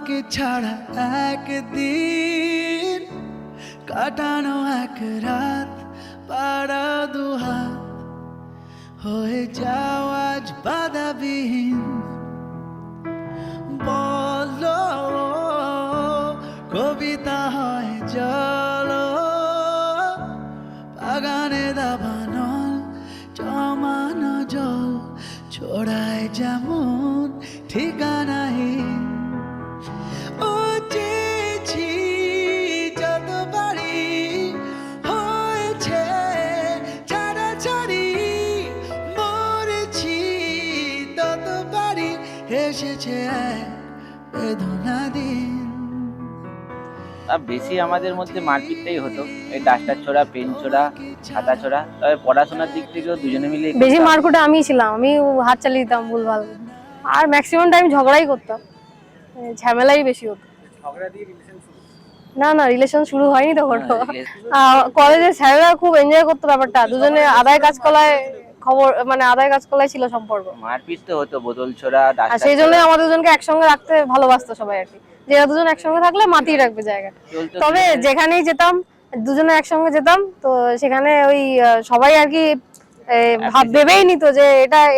তোমাকে ছাড়া একদিন কাটানো এক রাত পাড়া দুহাত হয়ে যাও আজ বাধাবিহীন। বলো কবিতা হয় চলো বাগানে দাবানো জমানো জল ছড়ায় যেমন ঠিকানাহীন। ও চেয়েছি যতবারই হয়েছে ছাড়াছাড়ি, মরেছি ততবারই এসেছে এক বেদনা দিন। বেশি আমাদের মধ্যে মারপিটটাই হতো, এই ডাস্টার ছোড়া, পেন ছোড়া, খাতা ছোড়া। তবে পড়াশোনার দিক থেকেও দুজনে মিলে বেশি মারকুটে আমি ছিলাম, আমি হাত চালিয়ে দিতাম ভুলভাল, আর ম্যাক্সিমাম টাইম ঝগড়াই করতাম, ঝামেলাই বেশি হতো। না না, রিলেশন শুরু হয়নি তখন। কলেজের স্যাররা খুব এনজয় করতো ব্যাপারটা, দুজনে আদায় কাজ কলায় খবর, মানে আদায় কাজ কলায় ছিল সম্পর্ক। মারপিট তো হতো, বোতল ছোড়া, আর সেই জন্য আমাদের দুজনকে একসঙ্গে রাখতে ভালোবাসতো সবাই আর কি, যে এরা দুজন একসঙ্গে থাকলে মাতিয়ে রাখবে জায়গা। তবে যেখানেই যেতাম, দুজনে একসঙ্গে যেতাম, তো সেখানে ওই সবাই আর কি ভেবেই নিত যে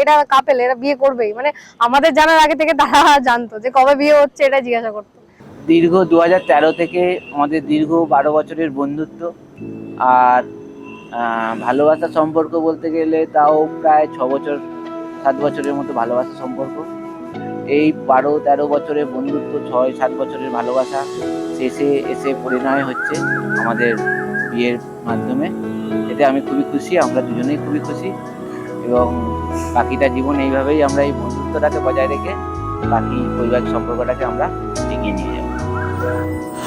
এটা কাপেল, এরা বিয়ে করবেই, মানে আমাদের জানার আগে থেকে তারা জানতো যে কবে বিয়ে হচ্ছে, এটা জিজ্ঞাসা করতো। দীর্ঘ 2013 থেকে আমাদের দীর্ঘ 12 বছরের বন্ধুত্ব আর ভালোবাসার সম্পর্ক বলতে গেলে তাও প্রায় 6 বছর 7 বছরের মতো ভালোবাসার সম্পর্ক। এই 12-13 বছরের বন্ধুত্ব, 6-7 বছরের ভালোবাসা শেষে এসে পরিণয় হচ্ছে আমাদের বিয়ের মাধ্যমে। এতে আমি খুবই খুশি, আমরা দুজনেই খুবই খুশি, এবং বাকিটা জীবন এইভাবেই আমরা এই বন্ধুত্বটাকে বজায় রেখে বাকি পরিবারিক সম্পর্কটাকে আমরা এগিয়ে নিয়ে যাব।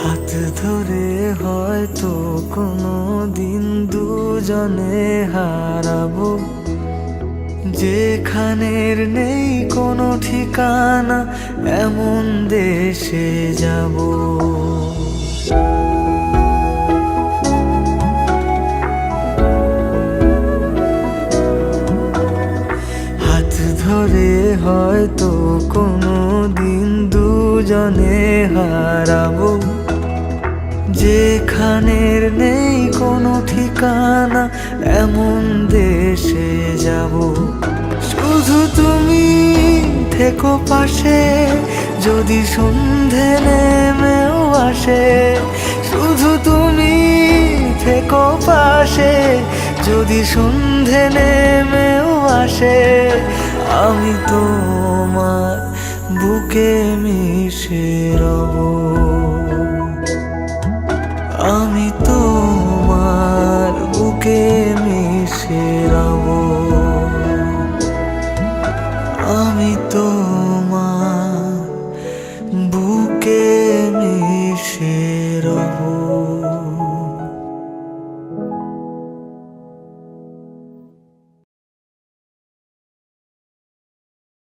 হাত ধরে হয়তো কোনো দিন দুজনে হারাবো, যেখানের নেই কোনো ঠিকানা এমন দেশে যাব। হাত ধরে হয়তো কোনো দিন দুজনে হারাবো, যেখানের নেই কোনো ঠিকানা এমন দেশে যাব। শুধু তুমি থেকো পাশে যদি সন্ধে নেমেও আসে, শুধু তুমি থেকো পাশে যদি সন্ধে নেমেও আসে, আমি তোমার বুকে মিশে রব, আমি তোমার বুকে